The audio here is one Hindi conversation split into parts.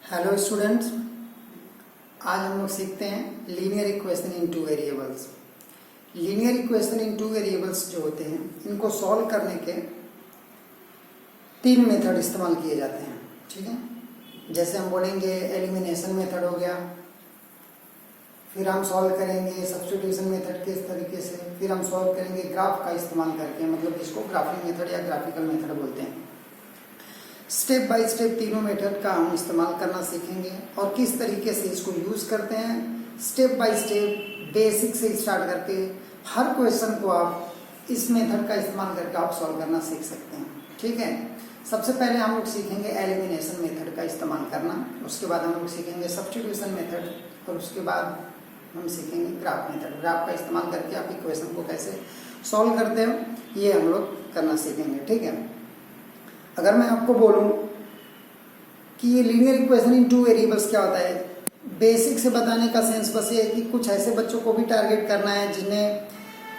हेलो स्टूडेंट्स, आज हम लोग सीखते हैं linear equation in two variables. Linear equation in two variables जो होते हैं, इनको सॉल्व करने के तीन मेथड इस्तेमाल किए जाते हैं। ठीक है, जैसे हम बोलेंगे एलिमिनेशन मेथड हो गया, फिर हम सॉल्व करेंगे सब्स्टिट्यूशन मेथड के तरीके से, फिर हम सॉल्व करेंगे ग्राफ का इस्तेमाल करके, मतलब इसको ग्राफिंग मेथड या ग्राफिकल मेथड बोलते हैं। स्टेप बाय स्टेप तीनों मेथड का हम इस्तेमाल करना सीखेंगे और किस तरीके से इसको यूज करते हैं। स्टेप बाय स्टेप बेसिक से स्टार्ट करके हर क्वेश्चन को आप इस मेथड का इस्तेमाल करके आप सॉल्व करना सीख सकते हैं। ठीक है, सबसे पहले हम लोग सीखेंगे एलिमिनेशन मेथड का इस्तेमाल करना, उसके बाद हम लोग सीखेंगे सब्स्टिट्यूशन मेथड और उसके बाद हम सीखेंगे ग्राफ मेथड। ग्राफ का इस्तेमाल करके आप इक्वेशन को कैसे सॉल्व करते हो ये हम लोग करना सीखेंगे। ठीक है, अगर मैं आपको बोलूं कि ये linear equation in two variables क्या होता है, बेसिक से बताने का सेंस बस ये है कि कुछ ऐसे बच्चों को भी टारगेट करना है जिन्हें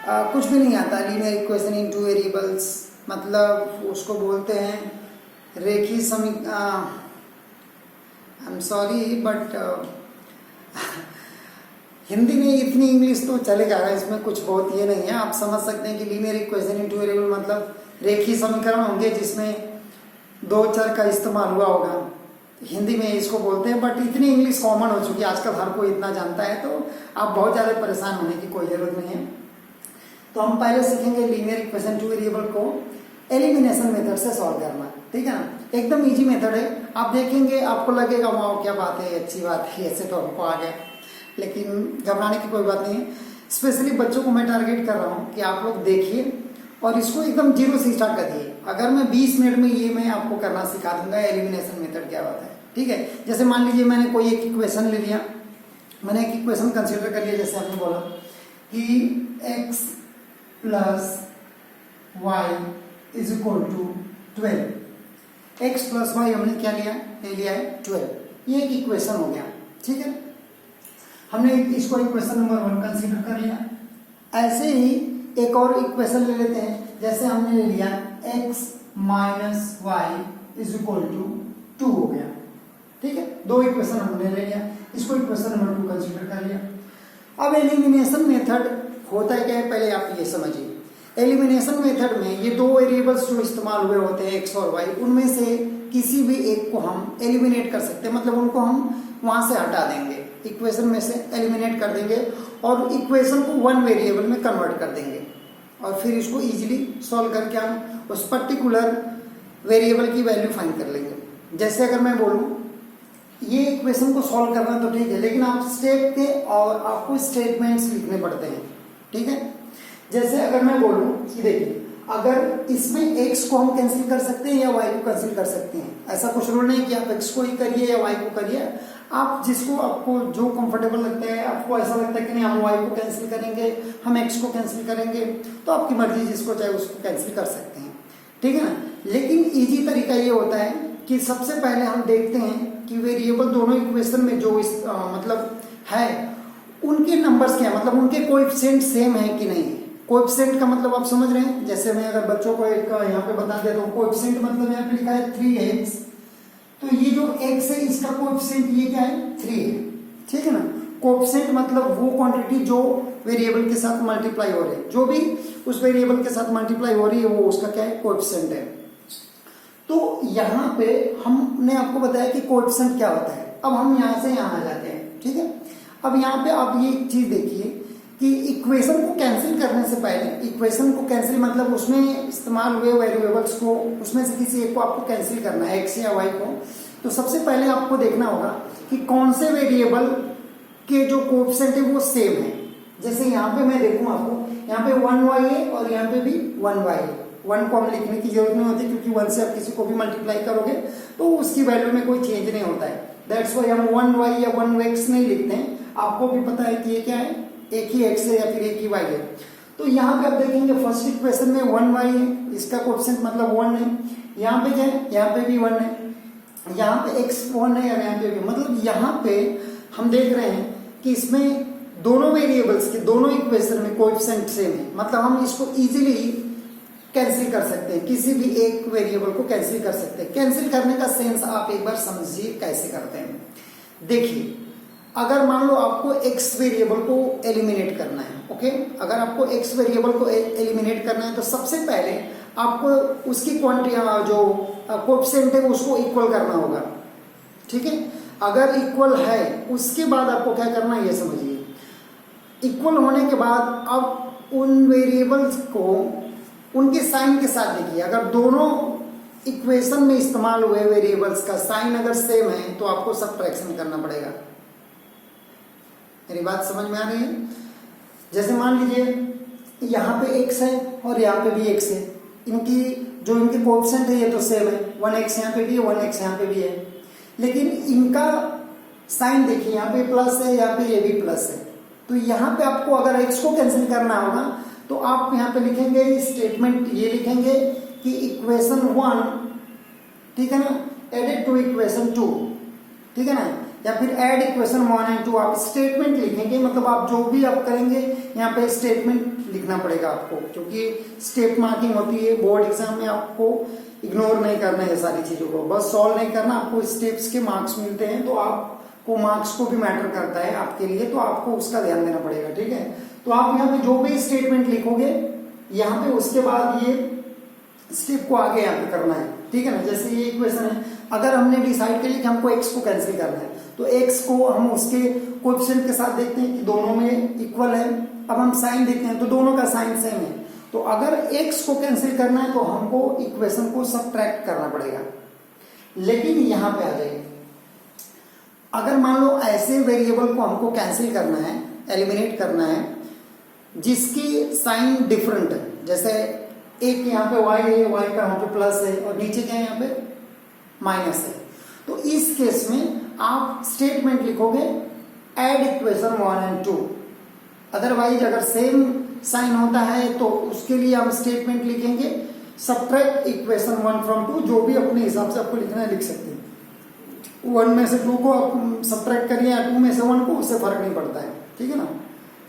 कुछ भी नहीं आता। Linear equation in two variables मतलब उसको बोलते हैं रेखीय समीकरण। I am sorry but Hindi में इतनी इंग्लिश तो चलेगा, इसमें कुछ बहुत ये नहीं है। आप समझ सकते हैं कि linear equation in two variable मतलब रेखीय समीकरण होंगे जिसमें दो चर का इस्तेमाल हुआ होगा। हिंदी में इसको बोलते हैं, बट इतनी इंग्लिश कॉमन हो चुकी है आजकल, हर कोई इतना जानता है, तो आप बहुत ज़्यादा परेशान होने की कोई ज़रूरत नहीं है। तो हम पहले सीखेंगे लीनियर इक्वेशन टू वेरिएबल को एलिमिनेशन मेथड से सॉल्व करना। ठीक है ना, एकदम इजी मेथड है। आप देखेंगे आपको लगेगा वाह क्या बात है, अच्छी बात है, ऐसे तो हमको आ गया, लेकिन घबराने की कोई बात नहीं है। स्पेशली बच्चों को मैं टारगेट कर रहा हूँ कि आप लोग देखिए और इसको एकदम जीरो से स्टार्ट कर दिए। अगर मैं 20 मिनट में ये मैं आपको करना सिखा दूंगा एलिमिनेशन मेथड क्या होता है। ठीक है, जैसे मान लीजिए मैंने कोई एक इक्वेशन ले लिया, मैंने एक इक्वेशन कंसीडर कर लिया, जैसे आपने बोला कि x plus y is equal to 12। X plus y हमने क्या लिया, ले लिया है 12। ये एक इक्वेशन हो गया। ठीक है, हमने इसको इक्वेशन नंबर 1 कंसीडर कर लिया। ऐसे ही एक और इक्वेशन ले लेते हैं, जैसे हमने ले लिया x minus y is equal to 2 हो गया। ठीक है, दो इक्वेशन हमने ले लिया, इसको इक्वेशन नंबर 2 कंसीडर कर लिया। अब एलिमिनेशन मेथड होता है क्या है, पहले आप ये समझिए। एलिमिनेशन मेथड में ये दो वेरिएबल्स जो इस्तेमाल हुए होते हैं x और y, उनमें से किसी भी एक को हम एलिमिनेट कर सकते हैं, मतलब उनको हम वहां से हटा देंगे, इक्वेशन में से एलिमिनेट कर देंगे और इक्वेशन को वन वेरिएबल में कन्वर्ट कर देंगे और फिर इसको इजीली सॉल्व करके हम उस पर्टिकुलर वेरिएबल की वैल्यू फाइंड कर लेंगे। जैसे अगर मैं बोलूं ये इक्वेशन को सॉल्व करना तो ठीक है, लेकिन आप स्टेप के और आपको स्टेटमेंट्स लिखने पड़ते हैं। ठीक है, जैसे अगर मैं बोलूं कि देखिए अगर इसमें x को हम कैंसिल कर सकते हैं या y को कैंसिल कर सकते हैं, ऐसा कुछ रूल नहीं कि आप x को ही करिए या y को करिए। आप जिसको आपको जो कंफर्टेबल लगता है, आपको ऐसा लगता है कि नहीं हम y को कैंसिल करेंगे, हम x को कैंसिल करेंगे, तो आपकी मर्जी, जिसको चाहे उसको कैंसिल कर सकते हैं। ठीक है ना, लेकिन इजी तरीका ये होता है कि सबसे पहले हम देखते हैं कि वेरिएबल दोनों इक्वेशन में जो मतलब है उनके नंबर्स क्या है, मतलब उनके कोएफिशिएंट सेम है कि नहीं। कोएफिशिएंट का मतलब आप समझ रहे हैं, जैसे मैं अगर बच्चों को एक यहाँ पे बता देता हूँ, कोएफिशिएंट मतलब यहाँ पे लिखा है 3x, तो ये जो x है इसका कोएफिशिएंट ये क्या है 3 है। ठीक है ना, कोएफिशिएंट मतलब वो क्वांटिटी जो वेरिएबल के साथ मल्टीप्लाई हो रही है, जो भी उस वेरिएबल के साथ मल्टीप्लाई हो रही है वो उसका क्या है, कोएफिशिएंट है। तो यहाँ पे हमने आपको बताया कि कोएफिशिएंट क्या होता है। अब हम यहाँ से यहाँ आ जाते हैं। ठीक है, अब यहाँ पे आप ये चीज देखिए कि इक्वेशन को कैंसिल करने से पहले, इक्वेशन को कैंसिल मतलब उसमें इस्तेमाल हुए वेरिएबल्स को, उसमें से किसी एक को आपको कैंसिल करना है, x या y को। तो सबसे पहले आपको देखना होगा कि कौन से वेरिएबल के जो कोएफिशिएंट है वो सेम है। जैसे यहाँ पे मैं देखूँ आपको, यहाँ पे 1y है और यहाँ पे भी 1y है। 1 को हम लिखने की जरूरत नहीं होती क्योंकि 1 से आप किसी को भी मल्टीप्लाई करोगे तो उसकी वैल्यू में कोई चेंज नहीं होता है। दैट्स वाई हम 1y या 1x नहीं लिखते हैं। आपको भी पता है कि ये क्या है, एक ही x है या फिर एक ही y है। तो यहाँ पे आप देखेंगे फर्स्ट इक्वेशन में 1y है, इसका कोएफिशिएंट मतलब 1 है। यहाँ पे क्या है, यहाँ पे भी 1 है, यहाँ पे x 1 है और यहाँ पे भी, मतलब यहाँ पे हम देख रहे हैं कि इसमें दोनों वेरिएबल्स के दोनों इक्वेशन में कोएफिशिएंट सेम है। मतलब हम इसको इजीली कैंसिल कर सकते हैं, किसी भी एक वेरिएबल को कैंसिल कर सकते हैं। कैंसिल करने का सेंस आप एक बार समझिए कैसे करते हैं। देखिए, अगर मान लो आपको x वेरिएबल को एलिमिनेट करना है, ओके, अगर आपको x वेरिएबल को एलिमिनेट करना है तो सबसे पहले आपको उसकी क्वांटिटी जो कोएफिशिएंट है उसको इक्वल करना होगा, ठीक है। अगर इक्वल है उसके बाद आपको क्या करना है ये समझिए। इक्वल होने के बाद अब उन वेरिएबल्स को उनके साइन के साथ लिखिए। अगर दोनों इक्वेशन में इस्तेमाल हुए वेरिएबल्स का साइन अगर सेम है तो आपको सबट्रैक्शन करना पड़ेगा। मेरी बात समझ में आ रही है? जैसे मान लीजिए यहाँ पे x है और यहाँ पे भी x है, इनकी जो इनके कोएफिशिएंट है ये तो सेम है, 1x यहाँ पे भी है 1x यहाँ पे भी है, लेकिन इनका साइन देखिए, यहाँ पे प्लस है यहाँ पे ये भी प्लस है। तो यहाँ पे आपको अगर x को कैंसिल करना होगा तो आप यहाँ पे लिखेंगे स्टेटमेंट, ये लिखेंगे कि इक्वेशन 1, ठीक है ना, एडेड टू इक्वेशन 2, ठीक है ना, या फिर ऐड इक्वेशन 1 एंड 2 आप स्टेटमेंट लिखेंगे। मतलब आप जो भी आप करेंगे यहाँ पे स्टेटमेंट लिखना पड़ेगा आपको, क्योंकि स्टेप मार्किंग होती है बोर्ड एग्जाम में, आपको इग्नोर नहीं करना है सारी चीजों को, बस सॉल्व नहीं करना, आपको स्टेप्स के मार्क्स मिलते हैं तो आपको मार्क्स को भी मैटर करता है आपके लिए, तो आपको उसका ध्यान देना पड़ेगा, ठीक है। तो आप यहाँ पे जो भी स्टेटमेंट लिखोगे यहाँ पे उसके बाद ये स्टेप को आगे यहाँ पे करना है, ठीक है ना। जैसे ये इक्वेशन है, अगर हमने डिसाइड कर लिया कि हमको x को कैंसिल करना है तो x को हम उसके कोएफिशिएंट के साथ देखते हैं कि दोनों में इक्वल है। अब हम साइन देखते हैं तो दोनों का साइन सेम है, तो अगर x को कैंसिल करना है तो हमको इक्वेशन को सबट्रैक्ट करना पड़ेगा। लेकिन यहाँ पे आ जाइए, अगर मान लो ऐसे वेरिएबल को हमको कैंसिल करना है, एलिमिनेट करना है, जिसकी साइन डिफरेंट है, जैसे एक यहाँ पे y है, y का यहाँ पे प्लस है और नीचे क्या है यहाँ पे माइनस है, तो इस केस में आप स्टेटमेंट लिखोगे ऐड इक्वेशन 1 एंड 2। अदरवाइज अगर सेम साइन होता है तो उसके लिए हम स्टेटमेंट लिखेंगे सबट्रैक्ट इक्वेशन 1 फ्रॉम 2, जो भी अपने हिसाब से आपको लिखना है लिख सकते हैं। 1 में से 2 को आप सबट्रैक्ट करिए या 2 में से 1 को, उससे फर्क नहीं पड़ता है, ठीक है ना।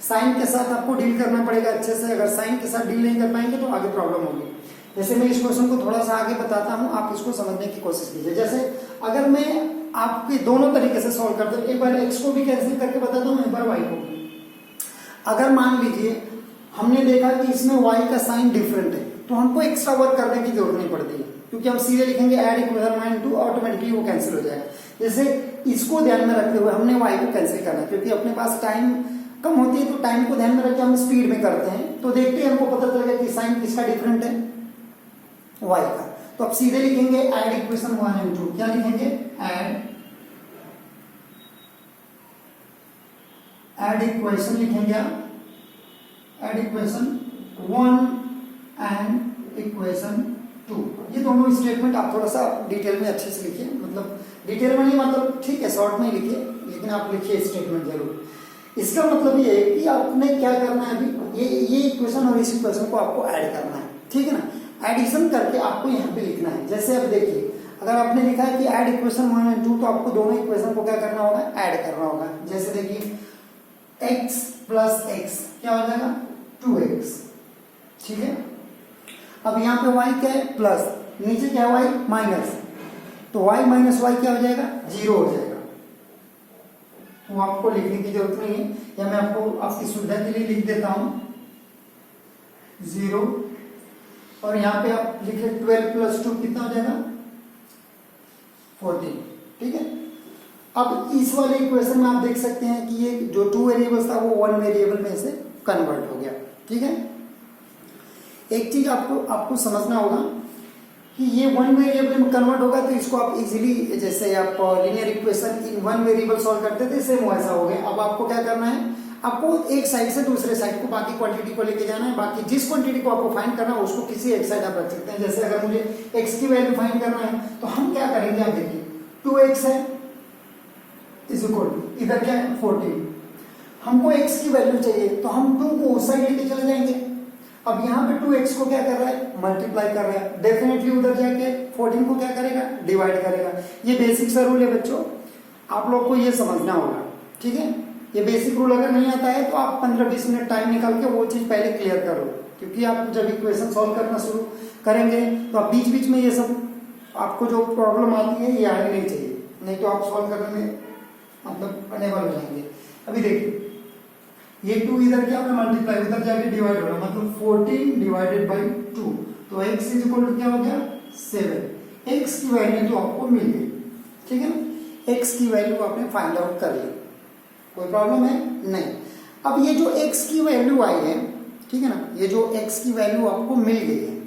साइन के साथ आपको डील करना पड़ेगा अच्छे से, अगर साइन के साथ डील नहीं कर पाएंगे तो आगे प्रॉब्लम होगी। जैसे मैं इस क्वेश्चन को थोड़ा सा आगे बताता हूं, आप इसको समझने की कोशिश कीजिए। जैसे अगर मैं आपके दोनों तरीके से सॉल्व करता हूं, एक बार x को भी कैंसिल करके बताता हूं, एक बार y को भी। अगर मान लीजिए हमने देखा कि इसमें y का साइन डिफरेंट है तो हमको एक्स्ट्रा वर्क करने की जरूरत नहीं पड़ती है, क्योंकि हम सीधे लिखेंगे ऐड इक्वेशन 1 एंड 2, ऑटोमेटिकली वो कैंसिल हो जाएगा। जैसे इसको ध्यान में रखते हुए हमने y को कैंसिल करना है, क्योंकि अपने पास टाइम कम होती है तो टाइम को ध्यान में रखकर हम स्पीड में करते हैं, तो देखते हैं हमको पता चलेगा कि साइन किसका डिफरेंट है, y का। तो अब सीधे लिखेंगे ऐड इक्वेशन 1 एंड 2, क्या लिखेंगे ऐड इक्वेशन लिखेंगे आप, ऐड इक्वेशन 1 एंड इक्वेशन 2। ये दोनों स्टेटमेंट आप थोड़ा सा डिटेल में अच्छे से लिखिए, मतलब डिटेल में नहीं, मतलब ठीक है शॉर्ट में लिखिए, लेकिन आप लिखिए स्टेटमेंट जरूर। इसका मतलब ये है कि आपने क्या करना है, अभी ये इक्वेशन और इस इक्वेशन को आपको ऐड करना है, ठीक है ना। एडिशन करके आपको यहाँ पे लिखना है। जैसे अब देखिए, अगर आपने लिखा है कि ऐड इक्वेशन 1 एंड 2, तो आपको दोनों इक्वेशन को क्या करना होगा, ऐड करना होगा। जैसे देखिए x प्लस x क्या हो जाएगा 2x, ठीक है। अब यहाँ पे y क्या है प्लस, नीचे क्या है y माइनस, तो y माइनस y क्या हो जाएगा 0 हो जाएगा। वो आपको लिखने की जरूरत नहीं है, या मैं आपको आपकी सुविधा के लिए लिख देता हूं 0, और यहाँ पे आप लिखे 12 प्लस 2 कितना हो जाएगा 14, ठीक है। अब इस वाले इक्वेशन में आप देख सकते हैं कि ये जो 2 वेरिएबल्स था वो 1 वेरिएबल में से कन्वर्ट हो गया, ठीक है। एक चीज आपको समझना होगा कि ये 1 वेरिएबल में कन्वर्ट होगा, तो इसको आप इजीली, जैसे आप linear equation in 1 variable solve करते थे सेम वैसा हो गया। अब आपको क्या करना है, आपको एक साइड से दूसरे साइड को बाकी क्वांटिटी को लेके जाना है। बाकी जिस क्वांटिटी को आपको फाइंड करना है उसको किसी एक साइड आप रख सकते हैं। जैसे अगर मुझे x की वैल्यू फाइंड करना है तो हम क्या करेंगे, आप देखिए 2x है इज इक्वल टू, इधर क्या है 14, हमको x की वैल्यू चाहिए तो हम 2 को उस साइड लेके चले जाएंगे। अब यहाँ पे 2x को क्या कर रहा है, मल्टीप्लाई कर रहा है, डेफिनेटली उधर जाके 14 को क्या करेगा, डिवाइड करेगा। ये बेसिक सा रूल है बच्चों, आप लोग को ये समझना होगा, ठीक है। ये बेसिक रूल अगर नहीं आता है तो आप 15-20 मिनट टाइम निकाल के वो चीज पहले क्लियर करो, क्योंकि आप जब इक्वेशन सॉल्व करना शुरू करेंगे तो आप बीच बीच में ये सब आपको जो प्रॉब्लम आती है ये आनी नहीं चाहिए, नहीं तो आप सॉल्व करने में मतलब अनेबल हो जाएंगे। अभी देखिए ये 2 इधर क्या होगा मल्टीप्लाई, उधर जाके डिवाइड होगा, मतलब 14 डिवाइडेड बाई 2, तो x इज इक्वल टू क्या हो गया 7। x की वैल्यू तो आपको मिल गई, ठीक है ना, x की वैल्यू आपने फाइंड आउट कर ली, कोई प्रॉब्लम है नहीं। अब ये जो x की वैल्यू आई है, ठीक है ना, ये जो x की वैल्यू आपको मिल गई है,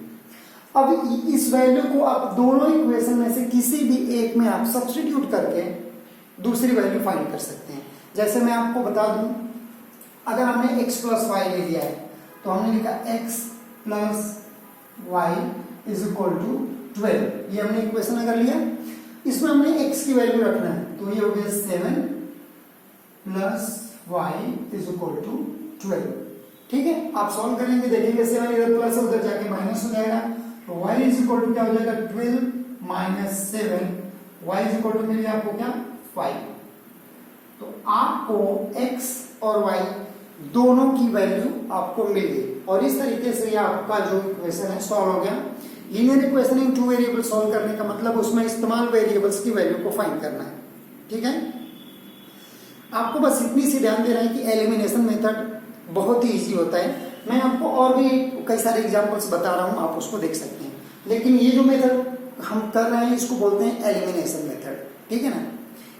अब इस वैल्यू को आप दोनों इक्वेशन में से किसी भी एक में आप सब्स्टिट्यूट करके दूसरी वैल्यू फाइंड कर सकते हैं। जैसे मैं आपको बता दूं, अगर हमने x प्लस वाई ले लिया है तो हमने लिखा x plus y is equal to 12, ये हमने इक्वेशन अगर लिया, इसमें हमने x की वैल्यू रखना है, तो ये हो गया 7 plus y is equal to 12, ठीक है। आप सॉल्व करेंगे, देखेंगे 7 इधर प्लस है, उधर जाके माइनस हो जाएगा, तो y इज इक्वल टू क्या हो जाएगा 12 minus 7, y is equal to मिल गया आपको क्या 5। तो आपको x और y दोनों की वैल्यू आपको मिल गई, और इस तरीके से ये आपका जो इक्वेशन है सॉल्व हो गया। Linear equation in 2 variable solve करने का मतलब उसमें इस्तेमाल वेरिएबल्स की वैल्यू को फाइंड करना है, ठीक है। आपको बस इतनी सी ध्यान देना है कि एलिमिनेशन मेथड बहुत ही इजी होता है। मैं आपको और भी कई सारे एग्जांपल्स बता रहा हूं, आप उसको देख सकते हैं, लेकिन ये जो मेथड हम कर रहे हैं इसको बोलते हैं एलिमिनेशन मेथड, ठीक है ना,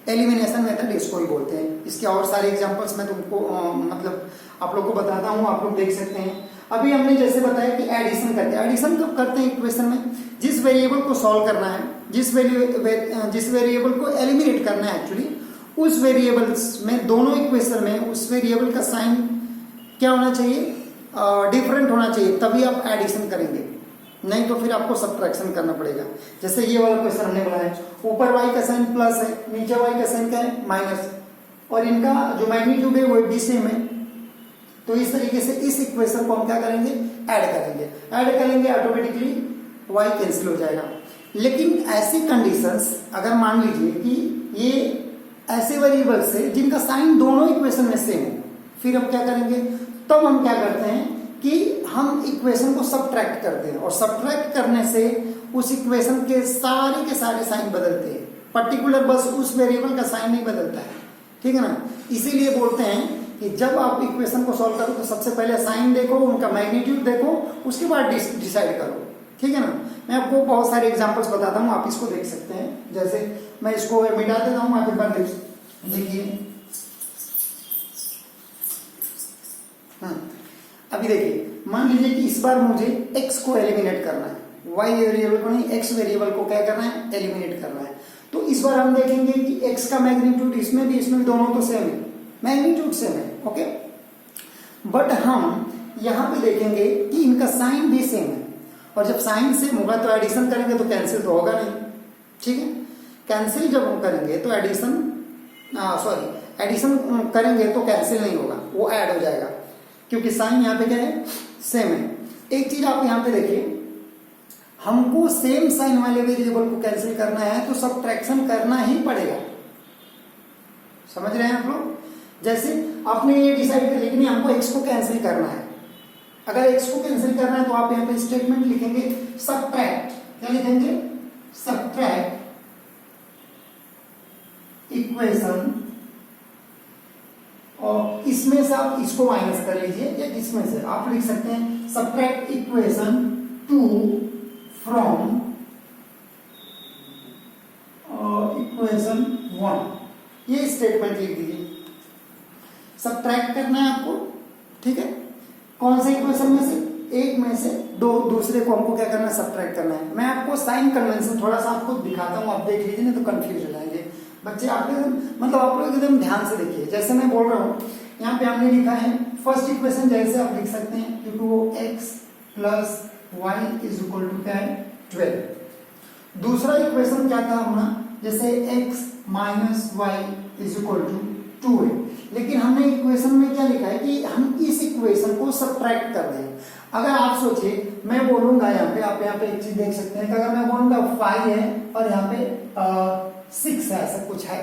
एलिमिनेशन मेथड इसको ही बोलते हैं। इसके और सारे एग्जांपल्स मैं तुमको मतलब आप लोग को बताता हूँ, आप लोग देख सकते हैं। अभी हमने जैसे बताया कि एडिशन करते हैं, एडिशन कब करते हैं इक्वेशन में, जिस वेरिएबल को सॉल्व करना है, जिस वेरिएबल को एलिमिनेट करना है एक्चुअली, उस वेरिएबल्स में दोनों इक्वेशन में उस वेरिएबल का साइन क्या होना चाहिए, डिफरेंट होना चाहिए, तभी आप एडिशन करेंगे, नहीं तो फिर आपको सब्ट्रैक्शन करना पड़ेगा। जैसे ये वाला क्वेश्चन हमने बनाया, ऊपर y का साइन प्लस है, नीचे y का साइन क्या है माइनस, और इनका जो मैग्नीट्यूड है वो भी सेम है, तो इस तरीके से इस इक्वेशन को हम क्या करेंगे ऐड करेंगे ऑटोमेटिकली y कैंसिल हो जाएगा। लेकिन ऐसी कंडीशंस अगर मान लीजिए कि ये ऐसे वेरिएबल्स है जिनका साइन दोनों इक्वेशन में सेम है, फिर हम क्या करेंगे, तब हम क्या करते हैं कि हम इक्वेशन को सब्ट्रैक्ट करते हैं, और सब्ट्रैक्ट करने से उस इक्वेशन के सारे साइन बदलते हैं, पर्टिकुलर बस उस वेरिएबल का साइन नहीं बदलता है, ठीक है ना। इसीलिए बोलते हैं कि जब आप इक्वेशन को सॉल्व करो तो सबसे पहले साइन देखो, उनका मैग्नीट्यूड देखो, उसके बाद डिसाइड करो, ठीक है ना। मैं आपको बहुत सारे एग्जांपल्स बताता हूँ, आप इसको देख सकते हैं। जैसे मैं इसको मिटा देता हूँ, आप एक बार देखिए, अभी देखिए, मान लीजिए कि इस बार मुझे x को एलिमिनेट करना है, y वेरिएबल को नहीं, x वेरिएबल को क्या करना है, एलिमिनेट करना है। तो इस बार हम देखेंगे कि x का मैग्नीट्यूड इसमें भी दोनों तो सेम है, मैग्नीट्यूड सेम है, ओके। बट हम यहाँ पे देखेंगे कि इनका साइन भी सेम है, और जब साइन सेम होगा तो एडिशन करेंगे तो कैंसिल तो होगा नहीं, ठीक है। कैंसिल जब हम करेंगे तो एडिशन करेंगे तो कैंसिल नहीं होगा, वो ऐड हो जाएगा, क्योंकि साइन यहाँ पे क्या है, सेम है। एक चीज आप यहाँ पे देखिए, हमको सेम साइन वाले वेरिएबल को कैंसिल करना है तो सब्ट्रैक्शन करना ही पड़ेगा, समझ रहे हैं आप लोग। जैसे आपने ये डिसाइड कर लिया कि नहीं हमको x को कैंसिल करना है, अगर x को कैंसिल करना है तो आप यहाँ पे स्टेटमेंट लिखेंगे सब्ट्रैक्ट, क्या लिखेंगे, सब्ट्रैक्ट इक्वेशन, और इसमें से आप इसको माइनस कर लीजिए, या इसमें से आप लिख सकते हैं सब्ट्रैक्ट इक्वेशन 2 फ्रॉम इक्वेशन 1, ये स्टेटमेंट लिख दीजिए। सब्ट्रैक्ट करना है आपको, ठीक है, कौन से इक्वेशन में से, एक में से दूसरे को हमको क्या करना है, सब्ट्रैक्ट करना है। मैं आपको साइन कन्वेंशन थोड़ा सा आपको दिखाता हूँ, आप देख लीजिए, नहीं तो कंफ्यूज हो जाएंगे बच्चे। आप मतलब आप लोग एकदम ध्यान से देखिए, जैसे मैं बोल रहा हूँ, यहाँ पे हमने लिखा है फर्स्ट इक्वेशन, जैसे आप लिख सकते हैं, क्योंकि वो x plus y is equal to क्या है 12। दूसरा इक्वेशन क्या था हमारा, जैसे x minus y is equal to 2 है, लेकिन हमने इक्वेशन में क्या लिखा है कि हम इस इक्वेशन को सब्ट्रैक्ट कर रहे हैं। अगर आप सोचिए, मैं बोलूंगा यहाँ पे, आप यहाँ पे एक चीज देख सकते हैं कि अगर मैं बोलूंगा 5 है और यहाँ पे 6 है, ऐसा कुछ है,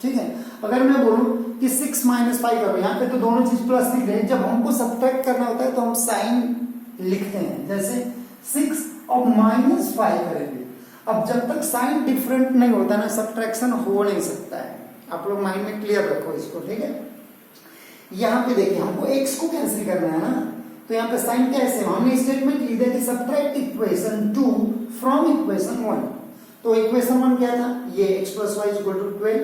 ठीक है। अगर मैं बोलूं कि 6 माइनस 5 करो, यहाँ पे तो दोनों चीज प्लस दिख रहे हैं, जब हमको सब्ट्रैक्ट करना होता है तो हम साइन लिखते हैं। जैसे 6 और -5 करेंगे। अब जब तक साइन डिफरेंट नहीं होता ना, सब्ट्रैक्शन हो नहीं सकता है। आप लोग माइंड में क्लियर रखो इसको, ठीक है। यहाँ पे देखिए हमको x को कैंसिल करना है ना, तो यहाँ पे साइन कैसे, हमने स्टेटमेंट लिख दिया कि सब्ट्रैक्ट इक्वेशन 2 फ्रॉम इक्वेशन 1। तो इक्वेशन 1 क्या था, ये x + y = 12,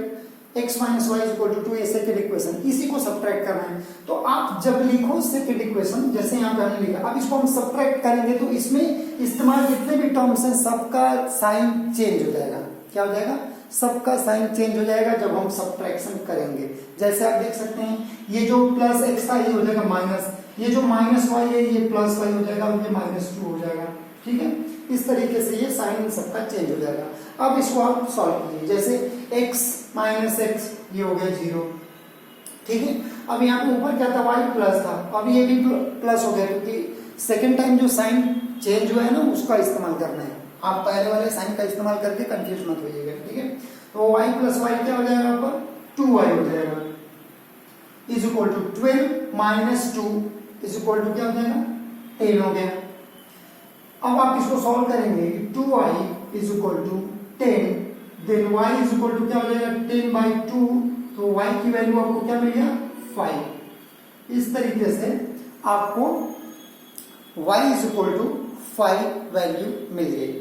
x - y = 2, ये सेकंड इक्वेशन, इसी को सब्ट्रैक्ट करना है। तो आप जब लिखो सेकंड इक्वेशन, जैसे यहाँ पे हमने लिखा, अब इसको हम सब्ट्रैक्ट करेंगे तो इसमें इस्तेमाल जितने भी टर्म्स हैं सबका साइन चेंज हो जाएगा। क्या हो जाएगा, सबका साइन चेंज हो जाएगा जब हम सब्ट्रैक्शन करेंगे। जैसे आप देख सकते हैं, ये जो प्लस x था ये हो जाएगा माइनस, ये जो -y है ये +y हो जाएगा और ये -2 हो जाएगा, ठीक है। इस तरीके से ये साइन सबका चेंज हो जाएगा। अब इसको आप सॉल्व कीजिए, जैसे x - x ये हो गया 0, ठीक है। अब यहाँ पे ऊपर क्या था, y प्लस था, अब ये भी प्लस हो गया, क्योंकि सेकेंड टाइम जो साइन चेंज हुआ है ना उसका इस्तेमाल करना है। आप पहले वाले साइन का इस्तेमाल करके कंफ्यूज मत होइएगा, ठीक है। तो y + y क्या हो जाएगा, यहाँ पर 2y हो जाएगा, is equal to 12 - 2 is equal to क्या हो जाएगा, 10 हो गया। अब आप इसको सॉल्व करेंगे, 2y is equal to 10, then y is equal to क्या हो जाएगा, 10/2, तो y की वैल्यू आपको क्या मिल गया, 5। इस तरीके से आपको y is equal to 5 value मिल गई।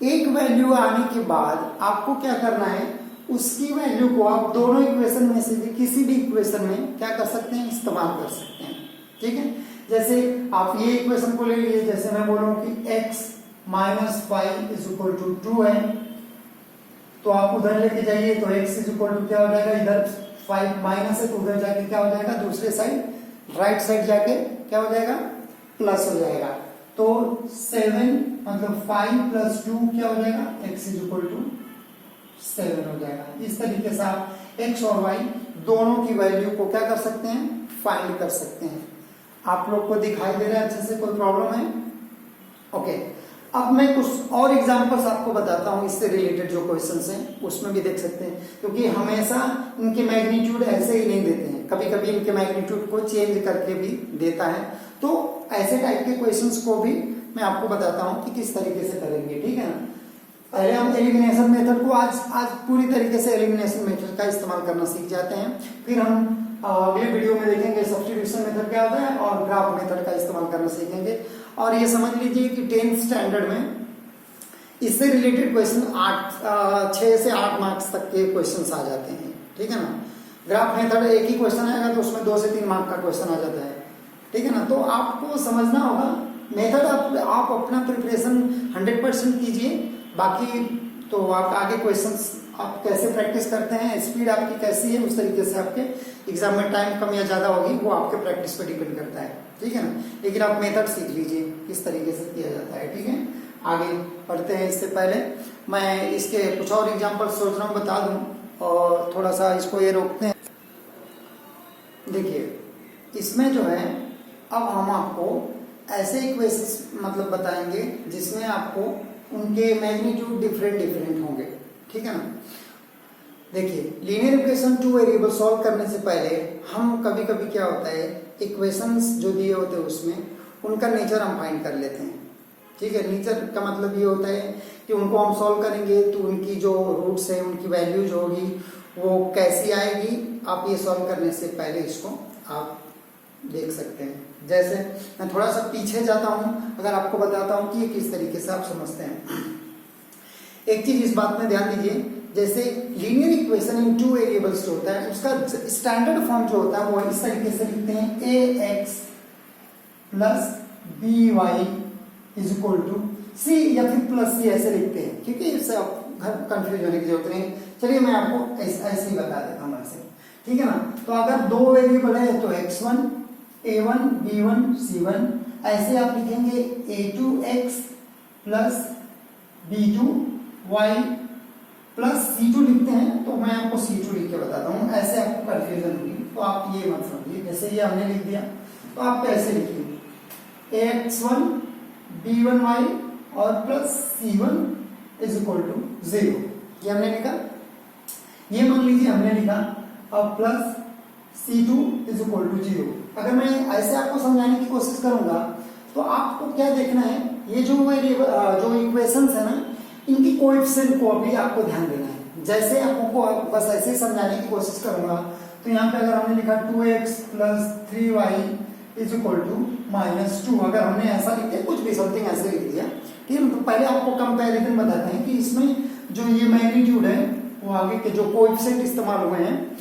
एक वैल्यू आने के बाद आपको क्या करना है, उसकी वैल्यू को आप दोनों इक्वेशन में से भी किसी भी इक्वेशन में क्या कर सकते हैं, इस्तेमाल कर सकते हैं, ठीक है। जैसे आप ये इक्वेशन को ले लीजिए, जैसे मैं बोल रहा हूं कि x - 5 इज इक्वल टू 2 है, तो आप उधर लेके जाइए तो x इज इक्वल टू क्या हो जाएगा, इधर 5 माइनस है तो उधर जाके क्या हो जाएगा, दूसरे साइड राइट साइड जाके क्या हो जाएगा, प्लस हो जाएगा। तो 7 मतलब 5 + 2 क्या हो जाएगा, x इज इक्वल टू 7 हो जाएगा। इस तरीके से आप x और y दोनों की वैल्यू को क्या कर सकते हैं, फाइंड कर सकते हैं। आप लोग को दिखाई दे रहा है अच्छे से, कोई प्रॉब्लम है? ओके। अब मैं कुछ और एग्जांपल्स आपको बताता हूं इससे रिलेटेड जो क्वेश्चंस हैं उसमें भी देख सकते हैं, क्योंकि हमेशा इनके मैग्नीट्यूड ऐसे ही नहीं देते हैं, कभी कभी इनके मैग्नीट्यूड को चेंज करके भी देता है। तो ऐसे टाइप के क्वेश्चंस को भी मैं आपको बताता हूं कि किस तरीके से करेंगे, ठीक है ना। पहले हम एलिमिनेशन मेथड को आज पूरी तरीके से एलिमिनेशन मेथड का इस्तेमाल करना सीख जाते हैं, फिर हम अगले वीडियो में देखेंगे सब्स्टिट्यूशन मेथड क्या होता है और ग्राफ मेथड का इस्तेमाल करना सीखेंगे। और ये समझ लीजिए कि 10th स्टैंडर्ड में इससे रिलेटेड क्वेश्चन 6 से 8 मार्क्स तक के क्वेश्चन आ जाते हैं, ठीक है ना। ग्राफ मेथड एक ही क्वेश्चन आएगा तो उसमें 2 से 3 मार्क का क्वेश्चन आ जाता है, ठीक है ना। तो आपको समझना होगा मेथड, आप अपना प्रिपरेशन 100% कीजिए, बाकी तो आप आगे क्वेश्चंस आप कैसे प्रैक्टिस करते हैं, स्पीड आपकी कैसी है, उस तरीके से आपके एग्जाम में टाइम कम या ज्यादा होगी वो आपके प्रैक्टिस पर डिपेंड करता है, ठीक है ना। लेकिन आप मेथड सीख लीजिए किस तरीके से किया जाता है, ठीक है। आगे बढ़ते हैं। इससे पहले मैं इसके कुछ और एग्जाम्पल सोच रहा हूँ बता दूं, और थोड़ा सा इसको ये रोकते हैं। देखिए इसमें जो है, अब हम आपको ऐसे इक्वेशंस मतलब बताएंगे जिसमें आपको उनके मैग्नीट्यूड डिफरेंट होंगे, ठीक है ना। देखिए लीनियर इक्वेशन 2 वेरिएबल सॉल्व करने से पहले हम कभी कभी क्या होता है, इक्वेशंस जो दिए होते हैं उसमें उनका नेचर हम फाइंड कर लेते हैं, ठीक है। नेचर का मतलब ये होता है कि उनको हम सॉल्व करेंगे तो उनकी जो रूट्स है उनकी वैल्यू जो होगी वो कैसी आएगी, आप ये सॉल्व करने से पहले इसको आप देख सकते हैं। जैसे मैं थोड़ा सा पीछे जाता हूं, अगर आपको बताता हूं कि ये किस तरीके से आप समझते हैं। एक चीज इस बात में ध्यान दीजिए, जैसे लीनियर इक्वेशन इन 2 वेरिएबल्स जो होता है उसका स्टैंडर्ड फॉर्म जो होता है वो इस तरीके से लिखते हैं, ax + by is equal to c, या फिर +c ऐसे लिखते हैं, क्योंकि इससे आप कंफ्यूज होने की जरूरत नहीं। चलिए मैं आपको ऐसे ही बता देता हूँ ऐसे, ठीक है ना। तो अगर 2 वेरिएबल है तो x1 a1 b1 c1, ऐसे आप लिखेंगे a2x + b2 y + c2 लिखते हैं, तो मैं आपको c2 लिख के बताता हूँ, ऐसे आपको कंफ्यूजन होगी तो आप ये मत समझिए। जैसे ये हमने लिख दिया तो आप कैसे लिखिए, ax1 b1y और +c1 इज इक्वल टू 0, ये हमने लिखा। ये मान लीजिए हमने लिखा, अब +c2 इज इक्वल टू 0। अगर मैं ऐसे आपको समझाने की कोशिश करूंगा तो आपको क्या देखना है, ये जो जो इक्वेशंस है ना, इनकी कोएफिशिएंट को अभी आपको ध्यान देना है। जैसे आपको बस ऐसे समझाने की कोशिश करूंगा। तो यहाँ पे अगर हमने लिखा 2x + 3y = -2, अगर हमने ऐसा लिख दिया, कुछ भी समथिंग ऐसे लिख दिया, ठीक है। तो पहले आपको कंपैरिजन बताते हैं कि इसमें जो ये मैग्नीट्यूड है, वो आगे के जो कोएफिशिएंट इस्तेमाल हुए हैं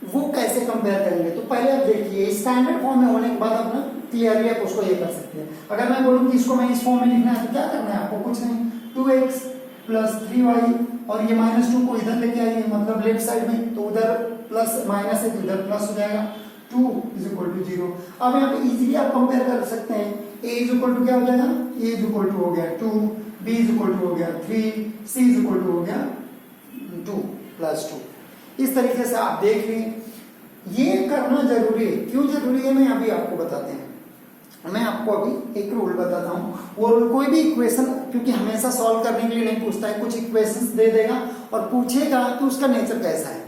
वो कैसे कंपेयर करेंगे। तो पहले आप देखिए, स्टैंडर्ड फॉर्म में होने के बाद आप ना क्लियरली आप उसको ये कर सकते हैं। अगर मैं बोलूँ कि इसको मैं इस फॉर्म में लिखना है तो क्या करना है आपको, कुछ नहीं, 2x + 3y और ये -2 को इधर लेके आइए, मतलब लेफ्ट साइड में, तो उधर प्लस माइनस है तो इधर प्लस हो जाएगा, 2 = 0। अब यहाँ पे इजीली आप कंपेयर कर सकते हैं। a = क्या हो जाएगा, a हो गया 2, b हो गया 3, c हो गया 2 + 2। इस तरीके से आप देख लें। ये करना जरूरी है, क्यों जरूरी है मैं अभी आपको बताते हैं। मैं आपको अभी एक रूल बताता हूँ। वो रूल कोई भी इक्वेशन, क्योंकि हमेशा सॉल्व करने के लिए नहीं पूछता है, कुछ इक्वेशंस दे देगा और पूछेगा कि उसका नेचर कैसा है।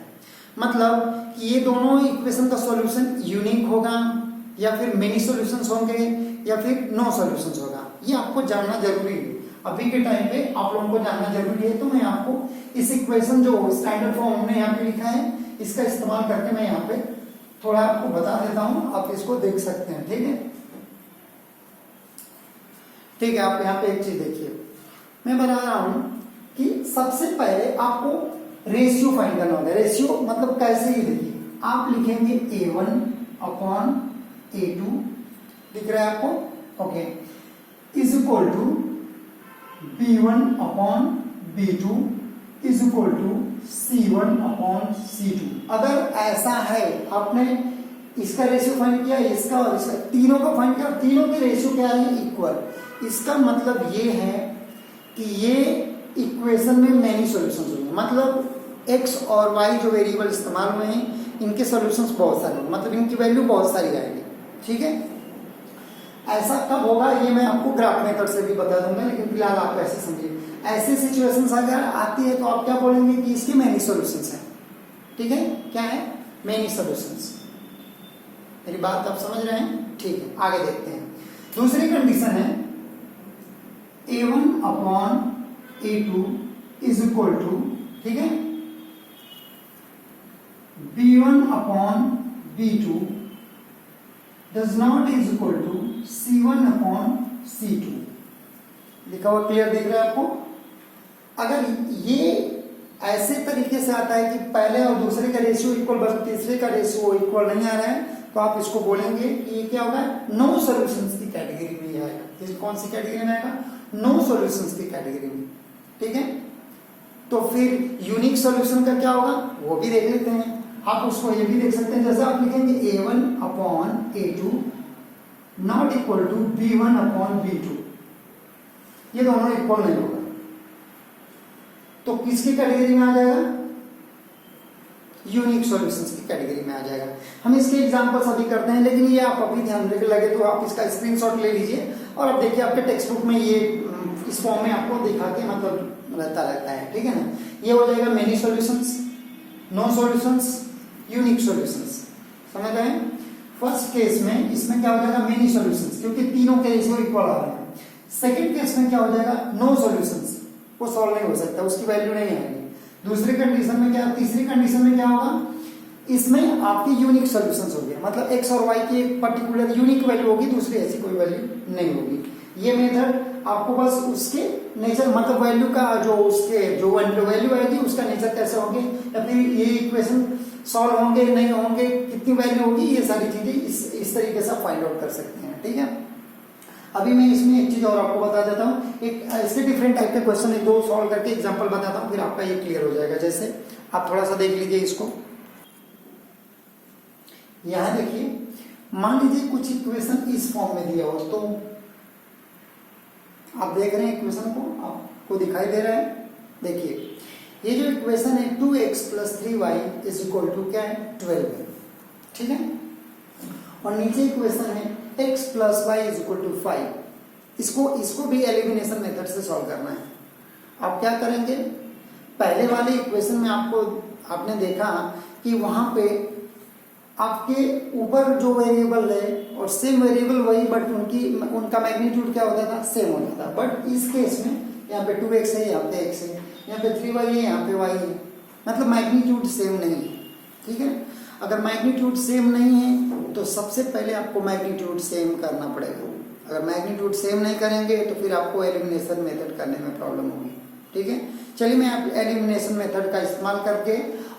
मतलब कि ये दोनों इक्वेशन का सॉल्यूशन यूनिक होगा, या फिर मेनी सॉल्यूशंस होंगे, या फिर नो सॉल्यूशंस होगा। ये आपको जानना जरूरी है, अभी के टाइम पे आप लोगों को जानना जरूरी है। तो मैं आपको इस इक्वेशन जो स्टैंडर्ड फॉर्म हमने यहाँ पे लिखा है, इसका इस्तेमाल करके मैं यहाँ पे थोड़ा आपको बता देता हूँ, आप इसको देख सकते हैं। ठीक है, ठीक है। आप यहाँ पे एक चीज देखिए, मैं बता रहा हूं कि सबसे पहले आपको रेशियो फाइंड करना होगा। रेशियो मतलब कैसे, ही देखिए, आप लिखेंगे a1/a2, दिख रहा है आपको, ओके, = b1/b2 = c1/c2। अगर ऐसा है, आपने इसका रेशियो फाइंड किया, इसका और इसका, तीनों का फाइंड किया, तीनों के रेशियो क्या है, इक्वल। इसका मतलब ये है कि ये इक्वेशन में मेनी सॉल्यूशंस होंगे, मतलब x और y जो वेरिएबल इस्तेमाल हुए हैं, इनके सॉल्यूशंस बहुत सारे होंगे, मतलब इनकी वैल्यू बहुत सारी आएगी। ठीक है, ऐसा कब होगा ये मैं आपको ग्राफ मेथड से भी बता दूंगा, लेकिन फिलहाल आप ऐसे समझिए। ऐसे सिचुएशंस अगर आती है तो आप क्या बोलेंगे कि इसके मेनी सॉल्यूशंस हैं। ठीक है, क्या है, मेनी सॉल्यूशंस। मेरी बात आप समझ रहे हैं? ठीक है, आगे देखते हैं। दूसरी कंडीशन है a1/a2 = ठीक है, b1/b2 does not = c1/c2। लिखा हुआ क्लियर दिख रहा है आपको? अगर ये ऐसे तरीके से आता है कि पहले और दूसरे का रेशियो इक्वल बस तीसरे का रेशियो इक्वल नहीं आ रहा है, तो आप इसको बोलेंगे कि ये क्या होगा, नो सॉल्यूशंस की कैटेगरी में आएगा। ये कौन सी कैटेगरी में आएगा, नो सॉल्यूशंस की कैटेगरी में। ठीक है, तो फिर यूनिक सॉल्यूशन का क्या होगा वो भी देख लेते हैं। आप उसको ये भी देख सकते हैं, जैसे आप लिखेंगे a1/a2 not equal to b1/b2, ये दोनों इक्वल नहीं होगा, तो किसकी कैटेगरी में आ जाएगा, यूनिक सॉल्यूशंस की कैटेगरी में आ जाएगा। हम इसके एग्जांपल्स अभी करते हैं, लेकिन ये आप अभी ध्यान रखने लगे तो आप इसका स्क्रीनशॉट ले लीजिए और अब देखिए आपके टेक्स्ट बुक में ये इस फॉर्म में आपको दिखा के मतलब रहता है। ठीक है ना, ये हो जाएगा many solutions, no solutions, unique solutions. समझ गए? फर्स्ट केस में इसमें क्या हो जाएगा, मेनी सॉल्यूशंस, क्योंकि तीनों के रेशियो इक्वल आ रहे हैं। सेकंड केस में क्या हो जाएगा, नो सॉल्यूशंस, वो सॉल्व नहीं हो सकता, उसकी वैल्यू नहीं आएगी। दूसरी कंडीशन में क्या, तीसरी कंडीशन में क्या होगा, इसमें आपकी यूनिक सॉल्यूशंस होंगे, मतलब x और y की एक पर्टिकुलर यूनिक वैल्यू होगी, दूसरी ऐसी कोई वैल्यू नहीं होगी। ये मेथड आपको बस उसके नेचर, मतलब वैल्यू का जो उसके जो वैल्यू आएगी उसका नेचर कैसे होंगे, या फिर ये इक्वेशन सॉल्व होंगे नहीं होंगे, कितनी वैल्यू होगी, ये सारी चीजें इस तरीके से फाइंड आउट कर सकते हैं। ठीक है, अभी मैं इसमें एक चीज और आपको बता देता हूँ, एक इसके डिफरेंट टाइप के क्वेश्चन एक दो सॉल्व करके एग्जांपल बताता हूँ, फिर आपका ये क्लियर हो जाएगा। जैसे आप थोड़ा सा देख लीजिए इसको, यहाँ देखिए, मान लीजिए कुछ इक्वेशन इस फॉर्म में दिया हो, तो आप देख रहे हैं इक्वेशन को, आपको दिखाई दे रहा है। देखिए ये जो इक्वेशन है 2x + 3y = क्या है, 12 है। ठीक है, और नीचे इक्वेशन है x + y = 5। इसको भी एलिमिनेशन मेथड से सॉल्व करना है। आप क्या करेंगे, पहले वाले इक्वेशन में आपने देखा कि वहां पे आपके ऊपर जो वेरिएबल है और सेम वेरिएबल वही, बट उनका मैग्नीट्यूड क्या होता था, सेम होता था। बट इस केस में यहाँ पे 2x है, यहाँ पे x है, यहाँ पे 3y है, यहाँ पे y है, मतलब मैग्नीट्यूड सेम नहीं है। ठीक है, अगर मैग्नीट्यूड सेम नहीं है तो सबसे पहले आपको मैग्नीट्यूड सेम करना पड़ेगा। अगर मैग्नीट्यूड सेम नहीं करेंगे तो फिर आपको एलिमिनेशन मेथड करने में प्रॉब्लम होगी। ठीक है, चलिए मैं एलिमिनेशन मेथड का इस्तेमाल करके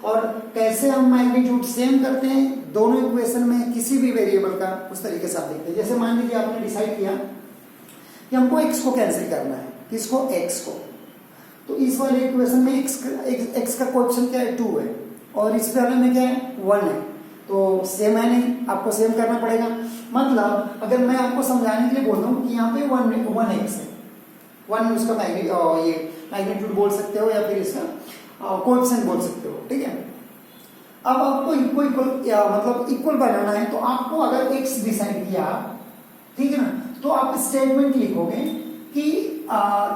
और कैसे हम मैग्नीट्यूड सेम करते हैं दोनों इक्वेशन में किसी भी वेरिएबल का, उस तरीके से आप देखते हैं। जैसे मान लीजिए आपने डिसाइड किया कि हमको x को कैंसिल करना है, किसको, x को, तो इस वाले इक्वेशन में x का कोएफिशिएंट क्या है, 2 है, और इस वाले में क्या है, 1 है, तो सेम है नहीं, आपको सेम करना पड़ेगा। मतलब अगर मैं आपको समझाने के लिए बोल रहा हूँ कि यहाँ पे 1x है, 1 उसका मैग्नीट्यूड बोल सकते हो या फिर इसका कोएफिशिएंट बोल सकते हो। ठीक है, अब आपको इक्वल बनाना है, तो आपको अगर x डिसाइड किया, ठीक है ना, तो आप स्टेटमेंट लिखोगे कि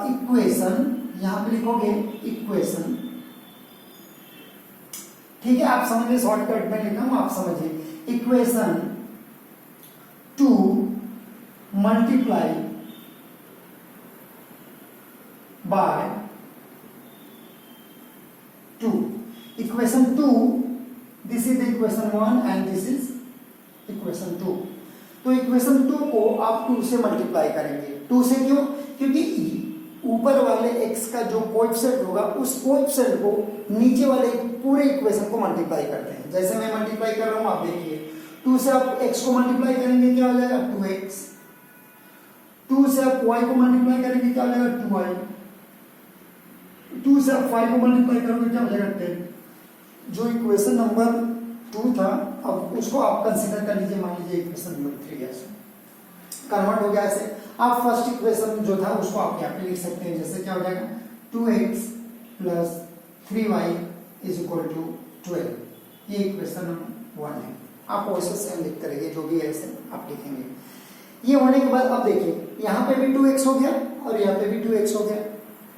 इक्वेशन, यहां पे लिखोगे इक्वेशन, ठीक है, आप समझिए, शॉर्टकट में लिख रहा हूं, आप समझिए, equation 2 multiply by 2, equation 2, this is equation 1 and this is equation 2। तो इक्वेशन 2 को आप 2 से मल्टीप्लाई करेंगे। 2 से क्यों? क्योंकि ऊपर वाले x का जो कोएफिशिएंट होगा उस कोएफिशिएंट को नीचे वाले पूरे इक्वेशन को मल्टीप्लाई करते हैं। जैसे मैं मल्टीप्लाई कर रहा हूं, आप देखिए, 2 से आप x को मल्टीप्लाई करेंगे, क्या हो जाएगा, 2x, 2 से आप y को मल्टीप्लाई करेंगे, क्या हो जाएगा, 2y, 2 से आप 5 को मल्टीप्लाई करोगे, क्या हो जाएगा, 10। जो इक्वेशन नंबर 2 था, अब उसको आप कंसीडर कर लीजिए, मान लीजिए इक्वेशन नंबर 3 ऐसे कन्वर्ट हो गया। ऐसे आप फर्स्ट इक्वेशन जो था उसको आप यहाँ पे लिख सकते हैं, जैसे क्या हो जाएगा, 2x plus 3y is equal to 12, ये इक्वेशन नंबर 1 है। आप वैसे सेम लिख करेंगे, जो भी है ऐसे आप लिखेंगे। ये होने के बाद अब देखिए, यहाँ पे भी 2x हो गया और यहाँ पे भी 2x हो गया।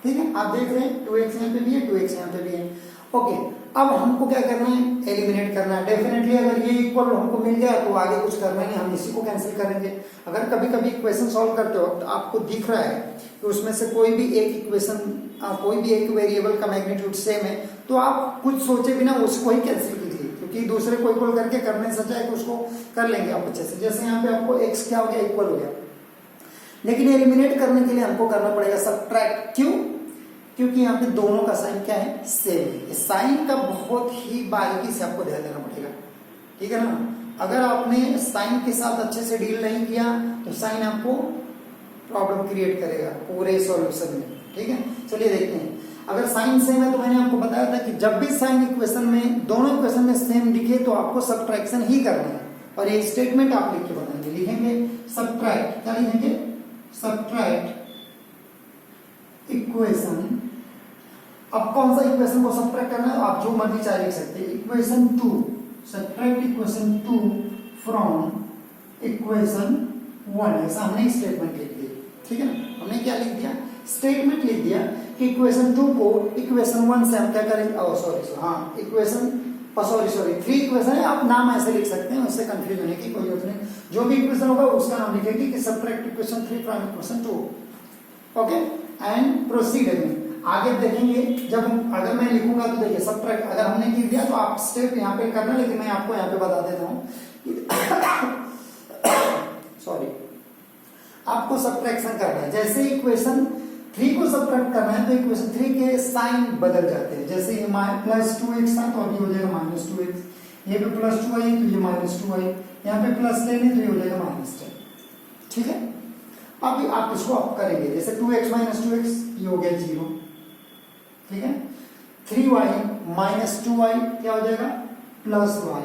ठीक है, आप देख रहे हैं 2x यहाँ पे भी है, 2x यहाँ पे भी है। ओके, अब हमको क्या करना है, एलिमिनेट करना है। डेफिनेटली अगर ये इक्वल हमको मिल गया तो आगे कुछ करना नहीं, हम इसी को कैंसिल करेंगे। अगर कभी कभी इक्वेशन सॉल्व करते हो तो आपको दिख रहा है कि उसमें से कोई भी एक इक्वेशन, कोई भी एक वेरिएबल का मैग्नीट्यूड सेम है, तो आप कुछ सोचे बिना उसको ही कैंसिल कीजिए, क्योंकि दूसरे को इक्वल करके करने से अच्छा है कि उसको कर लेंगे आप अच्छे से। जैसे यहाँ पे आपको x क्या हो गया, इक्वल हो गया, लेकिन एलिमिनेट करने के लिए हमको करना पड़ेगा सब्ट्रैक्ट। क्यों? क्योंकि यहाँ पे दोनों का साइन क्या है, सेम है। साइन का बहुत ही बारीकी से आपको ध्यान देना पड़ेगा, ठीक है ना। अगर आपने साइन के साथ अच्छे से डील नहीं किया तो साइन आपको प्रॉब्लम क्रिएट करेगा पूरे सॉल्यूशन में। ठीक है, चलिए देखते हैं। अगर साइन सेम है तो मैंने आपको बताया था कि जब भी साइन इक्वेशन में, दोनों इक्वेशन में सेम दिखे तो आपको सब्ट्रैक्शन ही करना है, और ये स्टेटमेंट आप लिख के बताएंगे। लिखेंगे सब्ट्रैक्ट, क्या लिखेंगे, सब्ट्रैक्ट इक्वेशन। अब कौन सा इक्वेशन को सब्ट्रैक्ट करना है, आप जो मर्जी चाहे लिख सकते हैं। Equation 2, subtract equation 2 from equation 1, ऐसा हमने स्टेटमेंट लिख दिया। ठीक है ना, हमने क्या लिख दिया, स्टेटमेंट लिख दिया कि इक्वेशन 2 को इक्वेशन 1 से हम क्या करेंगे, सॉरी 3 इक्वेशन है, आप नाम ऐसे लिख सकते हैं, उससे कंफ्यूज होने की कोई जरूरत नहीं। जो भी इक्वेशन होगा उसका नाम लिखेंगे कि subtract equation 3 from equation 2। Okay, and proceed. आगे देखेंगे, जब अगर मैं लिखूंगा तो देखिए सब्ट्रैक्ट अगर हमने लिख दिया तो आप स्टेप यहाँ पे करना, लेकिन मैं आपको यहाँ पे बता देता हूँ सॉरी, आपको सब्ट्रैक्शन करना है। जैसे इक्वेशन 3 को सब्ट्रैक्ट करना है तो इक्वेशन 3 के साइन बदल जाते हैं। जैसे ये प्लस 2x था तो अभी हो जाएगा माइनस 2x, ये पे प्लस 2y है तो ये माइनस 2y, यहाँ पे प्लस 10 है तो ये हो जाएगा माइनस 10। ठीक है, अभी आप इसको आप करेंगे, जैसे 2x माइनस 2x ये हो गया 0। ठीक है, 3y माइनस 2y क्या हो जाएगा, प्लस y,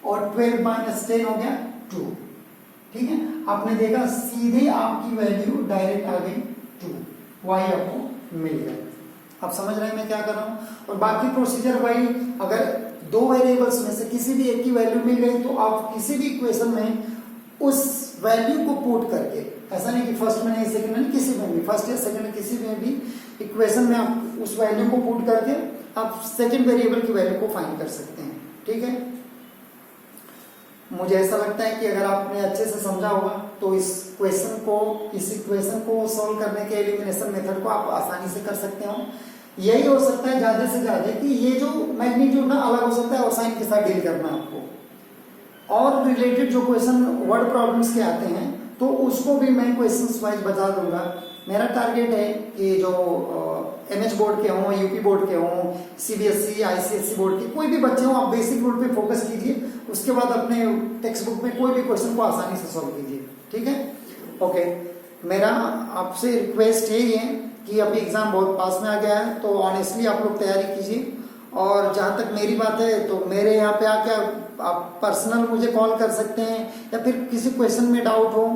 और 12 माइनस 10 हो गया 2। ठीक है, आपने देखा सीधे आपकी वैल्यू डायरेक्ट आ गई 2, y आपको मिल गया। आप समझ रहे हैं मैं क्या कर रहा हूं, और बाकी प्रोसीजर वही। अगर दो वेरिएबल्स में से किसी भी एक की वैल्यू मिल गई तो आप किसी भी इक्वेशन में उस वैल्यू को पुट करके, ऐसा नहीं कि फर्स्ट में नहीं सेकंड में नहीं, किसी में भी, फर्स्ट या सेकंड किसी में भी इक्वेशन में आप उस वैल्यू को पुट करके आप सेकंड वेरिएबल की वैल्यू को फाइंड कर सकते हैं। ठीक है, मुझे ऐसा लगता है कि अगर आपने अच्छे से समझा होगा तो इस इक्वेशन को सॉल्व करने के एलिमिनेशन मेथड को आप आसानी से कर सकते हो। यही हो सकता है ज्यादा से ज्यादा कि ये जो मैग्नीट्यूड ना अलग हो सकता है और साइन के साथ डील करना है आपको, और रिलेटेड जो क्वेश्चन वर्ड प्रॉब्लम्स के आते हैं तो उसको भी मैं क्वेश्चंस वाइज बता दूंगा। मेरा टारगेट है कि जो एमएच बोर्ड के हों, यूपी बोर्ड के हों, सीबीएसई आईसीएसई बोर्ड के कोई भी बच्चे हों, आप बेसिक रूल पे फोकस कीजिए, उसके बाद अपने टेक्स्ट बुक में कोई भी क्वेश्चन को आसानी से सॉल्व कीजिए। ठीक है, ओके। मेरा आपसे रिक्वेस्ट यही है कि अभी एग्जाम बहुत पास में आ गया है तो ऑनेस्टली आप लोग तैयारी कीजिए, और जहाँ तक मेरी बात है तो मेरे यहाँ पे आके आप पर्सनल मुझे कॉल कर सकते हैं, या फिर किसी क्वेश्चन में डाउट हो,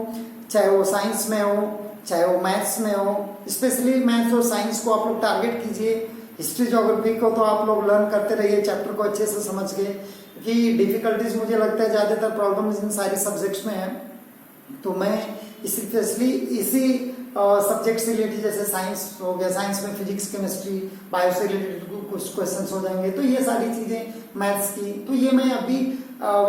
चाहे वो साइंस में हो चाहे वो मैथ्स में हो, स्पेशली मैथ्स और साइंस को आप लोग टारगेट कीजिए। हिस्ट्री ज्योग्राफी को तो आप लोग लर्न करते रहिए चैप्टर को अच्छे से समझ के, क्योंकि डिफिकल्टीज मुझे लगता है ज़्यादातर प्रॉब्लम्स इन सारे सब्जेक्ट्स में है। तो मैं स्पेशली इसी सब्जेक्ट से रिलेटेड, जैसे साइंस हो गया, साइंस में फिजिक्स केमिस्ट्री बायो से रिलेटेड कुछ क्वेश्चंस हो जाएंगे, तो ये सारी चीज़ें मैथ्स की, तो ये मैं अभी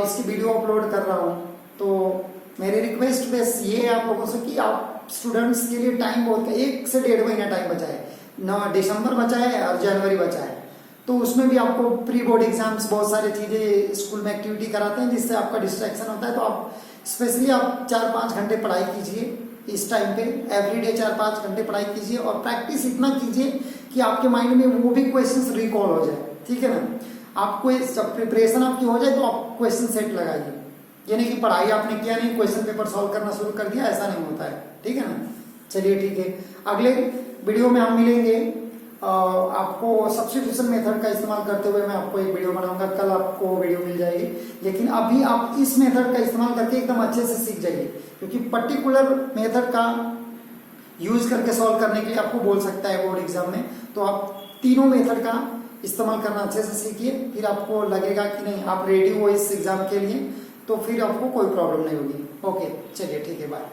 इसकी वीडियो अपलोड कर रहा हूँ। तो मेरी रिक्वेस्ट बस ये है आप लोगों से कि आप स्टूडेंट्स के लिए टाइम बहुत 1 से 1.5 महीना टाइम बचा है ना, दिसंबर बचा है और जनवरी बचा है, तो उसमें भी आपको प्री बोर्ड एग्जाम्स बहुत सारी चीज़ें स्कूल में एक्टिविटी कराते हैं जिससे आपका डिस्ट्रैक्शन होता है। तो आप स्पेशली आप 4-5 घंटे पढ़ाई कीजिए इस टाइम पे, एवरीडे 4-5 घंटे पढ़ाई कीजिए, और प्रैक्टिस इतना कीजिए कि आपके माइंड में वो भी क्वेश्चंस रिकॉल हो जाए। ठीक है ना, आपको जब प्रिपरेशन आपकी हो जाए तो आप क्वेश्चन सेट लगाइए, ये नहीं कि पढ़ाई आपने किया नहीं क्वेश्चन पेपर सॉल्व करना शुरू कर दिया, ऐसा नहीं होता है। ठीक है ना, चलिए ठीक है, अगले वीडियो में हम मिलेंगे। आपको सब्स्टिट्यूशन मेथड का इस्तेमाल करते हुए मैं आपको एक वीडियो बनाऊंगा, कल आपको वीडियो मिल जाएगी, लेकिन अभी आप इस मेथड का इस्तेमाल करके एकदम अच्छे से सीख जाइए, क्योंकि पर्टिकुलर मेथड का यूज करके सॉल्व करने के लिए आपको बोल सकता है बोर्ड एग्जाम में। तो आप तीनों मेथड का इस्तेमाल करना अच्छे से सीखिए, फिर आपको लगेगा कि नहीं आप रेडी हो इस एग्जाम के लिए, तो फिर आपको कोई प्रॉब्लम नहीं होगी। ओके, चलिए ठीक है, बाय।